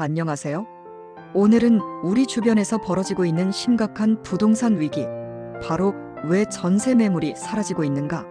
안녕하세요. 오늘은 우리 주변에서 벌어지고 있는 심각한 부동산 위기, 바로 왜 전세 매물이 사라지고 있는가,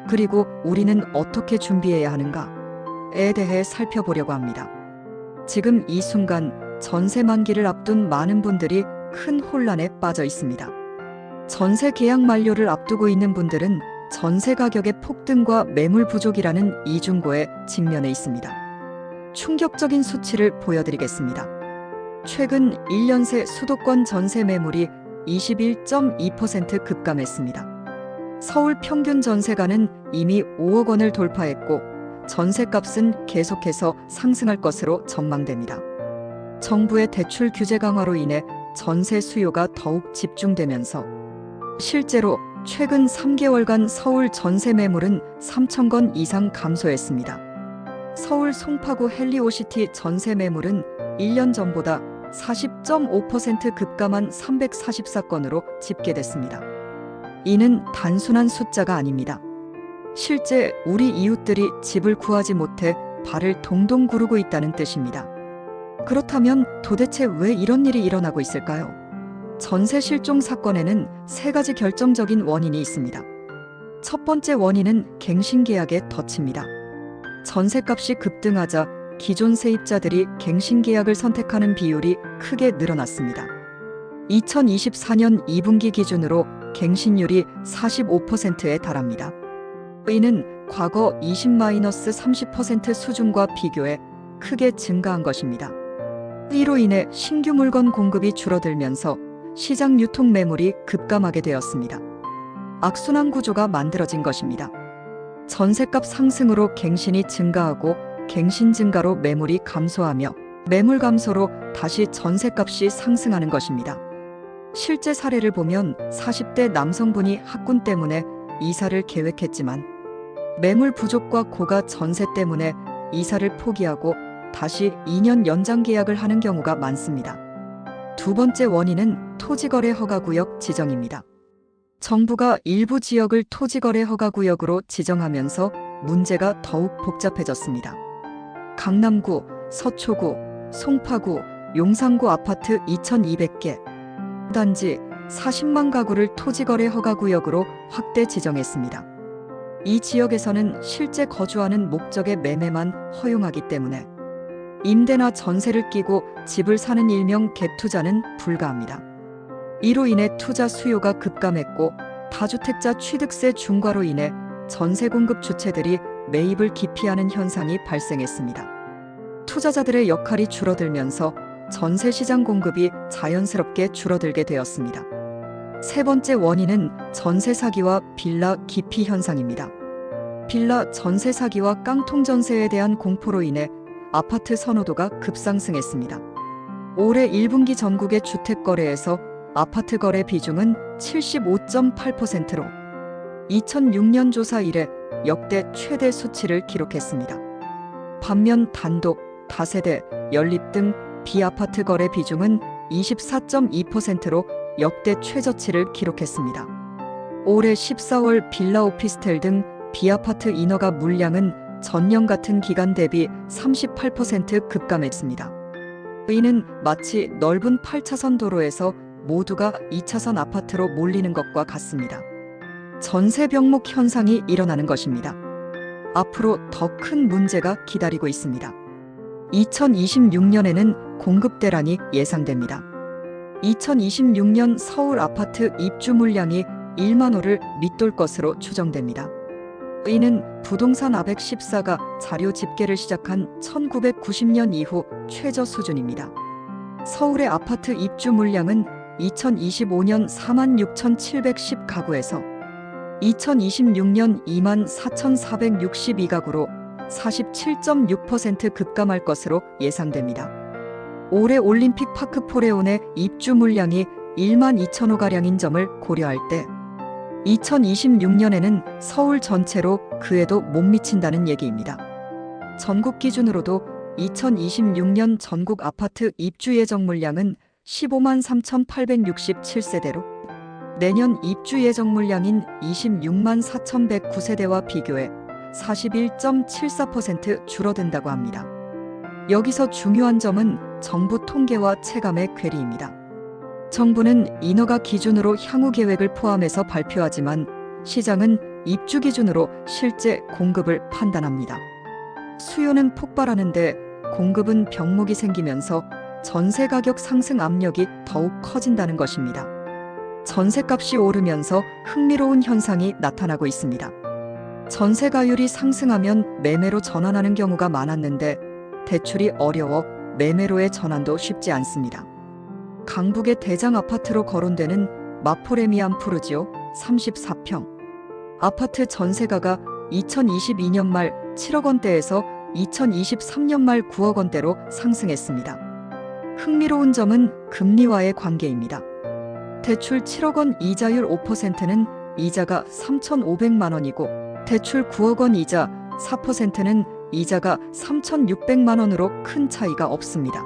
그리고 우리는 어떻게 준비해야 하는가에 대해 살펴보려고 합니다. 지금 이 순간 전세 만기를 앞둔 많은 분들이 큰 혼란에 빠져 있습니다. 전세 계약 만료를 앞두고 있는 분들은 전세 가격의 폭등과 매물 부족이라는 이중고에 직면해 있습니다. 충격적인 수치를 보여드리겠습니다. 최근 1년 새 수도권 전세 매물이 21.2% 급감했습니다. 서울 평균 전세가는 이미 5억 원을 돌파했고 전세값은 계속해서 상승할 것으로 전망됩니다. 정부의 대출 규제 강화로 인해 전세 수요가 더욱 집중되면서 실제로 최근 3개월간 서울 전세 매물은 3천 건 이상 감소했습니다. 서울 송파구 헬리오시티 전세 매물은 1년 전보다 40.5% 급감한 344건으로 집계됐습니다. 이는 단순한 숫자가 아닙니다. 실제 우리 이웃들이 집을 구하지 못해 발을 동동 구르고 있다는 뜻입니다. 그렇다면 도대체 왜 이런 일이 일어나고 있을까요? 전세 실종 사건에는 세 가지 결정적인 원인이 있습니다. 첫 번째 원인은 갱신 계약의 덫입니다. 전세값이 급등하자 기존 세입자들이 갱신 계약을 선택하는 비율이 크게 늘어났습니다. 2024년 2분기 기준으로 갱신율이 45%에 달합니다. 이는 과거 20-30% 수준과 비교해 크게 증가한 것입니다. 이로 인해 신규 물건 공급이 줄어들면서 시장 유통 매물이 급감하게 되었습니다. 악순환 구조가 만들어진 것입니다. 전세값 상승으로 갱신이 증가하고 갱신 증가로 매물이 감소하며 매물 감소로 다시 전세값이 상승하는 것입니다. 실제 사례를 보면 40대 남성분이 학군 때문에 이사를 계획했지만 매물 부족과 고가 전세 때문에 이사를 포기하고 다시 2년 연장 계약을 하는 경우가 많습니다. 두 번째 원인은 토지거래 허가구역 지정입니다. 정부가 일부 지역을 토지거래 허가구역으로 지정하면서 문제가 더욱 복잡해졌습니다. 강남구, 서초구, 송파구, 용산구 아파트 2,200개, 단지 40만 가구를 토지거래 허가구역으로 확대 지정했습니다. 이 지역에서는 실제 거주하는 목적의 매매만 허용하기 때문에 임대나 전세를 끼고 집을 사는 일명 갭투자는 불가합니다. 이로 인해 투자 수요가 급감했고 다주택자 취득세 중과로 인해 전세 공급 주체들이 매입을 기피하는 현상이 발생했습니다. 투자자들의 역할이 줄어들면서 전세 시장 공급이 자연스럽게 줄어들게 되었습니다. 세 번째 원인은 전세 사기와 빌라 기피 현상입니다. 빌라 전세 사기와 깡통 전세에 대한 공포로 인해 아파트 선호도가 급상승했습니다. 올해 1분기 전국의 주택 거래에서 아파트 거래 비중은 75.8%로 2006년 조사 이래 역대 최대 수치를 기록했습니다. 반면 단독, 다세대, 연립 등 비아파트 거래 비중은 24.2%로 역대 최저치를 기록했습니다. 올해 14월 빌라 오피스텔 등 비아파트 인허가 물량은 전년 같은 기간 대비 38% 급감했습니다. 이는 마치 넓은 8차선 도로에서 모두가 2차선 아파트로 몰리는 것과 같습니다. 전세 병목 현상이 일어나는 것입니다. 앞으로 더 큰 문제가 기다리고 있습니다. 2026년에는 공급 대란이 예상됩니다. 2026년 서울 아파트 입주 물량이 1만 호를 밑돌 것으로 추정됩니다. 이는 부동산 아벡 14가 자료 집계를 시작한 1990년 이후 최저 수준입니다. 서울의 아파트 입주 물량은 2025년 46,710가구에서 2026년 24,462가구로 47.6% 급감할 것으로 예상됩니다. 올해 올림픽 파크 포레온의 입주 물량이 1만 2천호가량인 점을 고려할 때 2026년에는 서울 전체로 그에도 못 미친다는 얘기입니다. 전국 기준으로도 2026년 전국 아파트 입주 예정 물량은 15만 3,867세대로 내년 입주 예정 물량인 26만 4,109세대와 비교해 41.74% 줄어든다고 합니다. 여기서 중요한 점은 정부 통계와 체감의 괴리입니다. 정부는 인허가 기준으로 향후 계획을 포함해서 발표하지만 시장은 입주 기준으로 실제 공급을 판단합니다. 수요는 폭발하는데 공급은 병목이 생기면서 전세 가격 상승 압력이 더욱 커진다는 것입니다. 전세값이 오르면서 흥미로운 현상이 나타나고 있습니다. 전세가율이 상승하면 매매로 전환하는 경우가 많았는데 대출이 어려워 매매로의 전환도 쉽지 않습니다. 강북의 대장 아파트로 거론되는 마포레미안 푸르지오 34평. 아파트 전세가가 2022년 말 7억 원대에서 2023년 말 9억 원대로 상승했습니다. 흥미로운 점은 금리와의 관계입니다. 대출 7억 원 이자율 5%는 이자가 3,500만 원이고 대출 9억 원 이자 4%는 이자가 3,600만 원으로 큰 차이가 없습니다.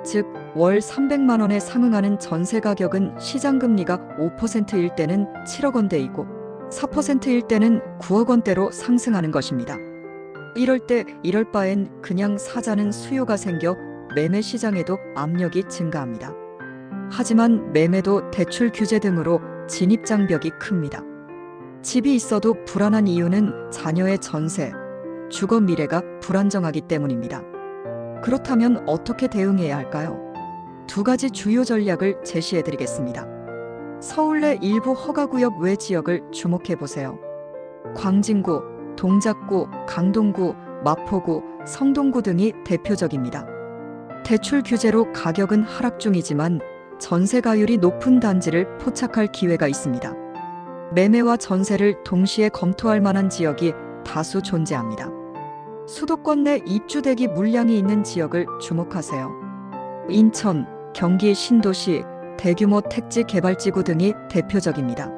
즉, 월 300만 원에 상응하는 전세 가격은 시장 금리가 5%일 때는 7억 원대이고 4%일 때는 9억 원대로 상승하는 것입니다. 이럴 바엔 그냥 사자는 수요가 생겨 매매 시장에도 압력이 증가합니다. 하지만 매매도 대출 규제 등으로 진입 장벽이 큽니다. 집이 있어도 불안한 이유는 자녀의 전세, 주거 미래가 불안정하기 때문입니다. 그렇다면 어떻게 대응해야 할까요? 두 가지 주요 전략을 제시해 드리겠습니다. 서울 내 일부 허가구역 외 지역을 주목해 보세요. 광진구, 동작구, 강동구, 마포구, 성동구 등이 대표적입니다. 대출 규제로 가격은 하락 중이지만 전세가율이 높은 단지를 포착할 기회가 있습니다. 매매와 전세를 동시에 검토할 만한 지역이 다수 존재합니다. 수도권 내 입주대기 물량이 있는 지역을 주목하세요. 인천, 경기 신도시, 대규모 택지 개발지구 등이 대표적입니다.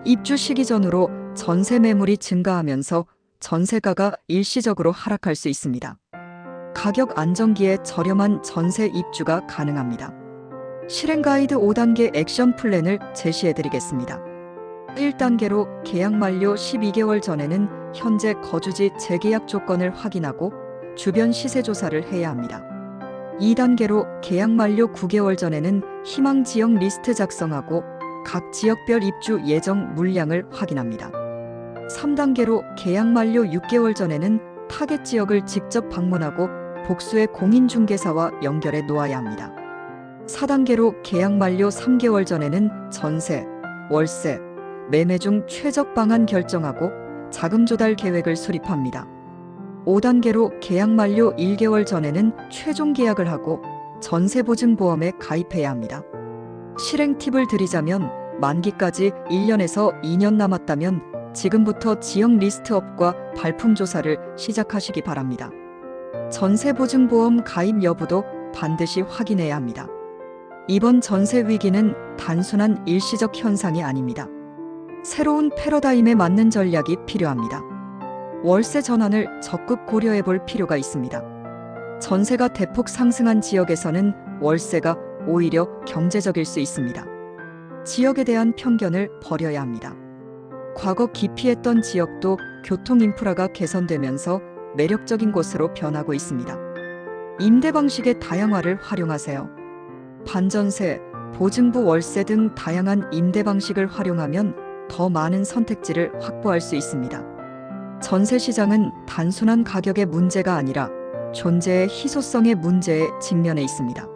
입주 시기 전후로 전세 매물이 증가하면서 전세가가 일시적으로 하락할 수 있습니다. 가격 안정기에 저렴한 전세 입주가 가능합니다. 실행 가이드 5단계 액션 플랜을 제시해 드리겠습니다. 1단계로 계약 만료 12개월 전에는 현재 거주지 재계약 조건을 확인하고 주변 시세 조사를 해야 합니다. 2단계로 계약 만료 9개월 전에는 희망 지역 리스트 작성하고 각 지역별 입주 예정 물량을 확인합니다. 3단계로 계약 만료 6개월 전에는 타겟 지역을 직접 방문하고 복수의 공인중개사와 연결해 놓아야 합니다. 4단계로 계약 만료 3개월 전에는 전세, 월세, 매매 중 최적 방안 결정하고 자금 조달 계획을 수립합니다. 5단계로 계약 만료 1개월 전에는 최종 계약을 하고 전세보증보험에 가입해야 합니다. 실행 팁을 드리자면 만기까지 1년에서 2년 남았다면 지금부터 지역 리스트업과 발품 조사를 시작하시기 바랍니다. 전세보증보험 가입 여부도 반드시 확인해야 합니다. 이번 전세 위기는 단순한 일시적 현상이 아닙니다. 새로운 패러다임에 맞는 전략이 필요합니다. 월세 전환을 적극 고려해 볼 필요가 있습니다. 전세가 대폭 상승한 지역에서는 월세가 오히려 경제적일 수 있습니다. 지역에 대한 편견을 버려야 합니다. 과거 기피했던 지역도 교통 인프라가 개선되면서 매력적인 곳으로 변하고 있습니다. 임대 방식의 다양화를 활용하세요. 반전세, 보증부 월세 등 다양한 임대 방식을 활용하면 더 많은 선택지를 확보할 수 있습니다. 전세 시장은 단순한 가격의 문제가 아니라 존재의 희소성의 문제에 직면해 있습니다.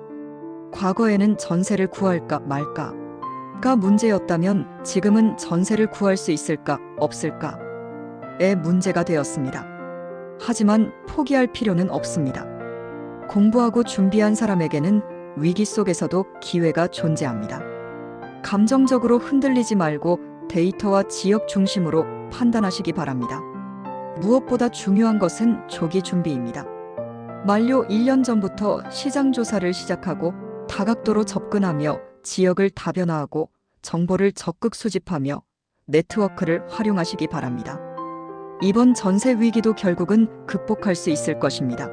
과거에는 전세를 구할까 말까가 문제였다면 지금은 전세를 구할 수 있을까 없을까의 문제가 되었습니다. 하지만 포기할 필요는 없습니다. 공부하고 준비한 사람에게는 위기 속에서도 기회가 존재합니다. 감정적으로 흔들리지 말고 데이터와 지역 중심으로 판단하시기 바랍니다. 무엇보다 중요한 것은 조기 준비입니다. 만료 1년 전부터 시장 조사를 시작하고 다각도로 접근하며 지역을 다변화하고 정보를 적극 수집하며 네트워크를 활용하시기 바랍니다. 이번 전세 위기도 결국은 극복할 수 있을 것입니다.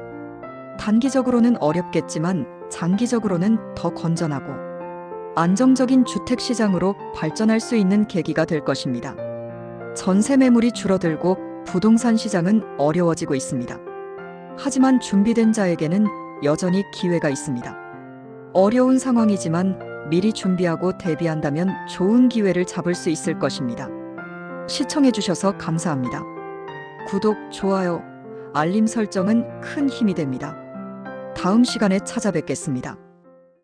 단기적으로는 어렵겠지만 장기적으로는 더 건전하고 안정적인 주택 시장으로 발전할 수 있는 계기가 될 것입니다. 전세 매물이 줄어들고 부동산 시장은 어려워지고 있습니다. 하지만 준비된 자에게는 여전히 기회가 있습니다. 어려운 상황이지만 미리 준비하고 대비한다면 좋은 기회를 잡을 수 있을 것입니다. 시청해주셔서 감사합니다. 구독, 좋아요, 알림 설정은 큰 힘이 됩니다. 다음 시간에 찾아뵙겠습니다.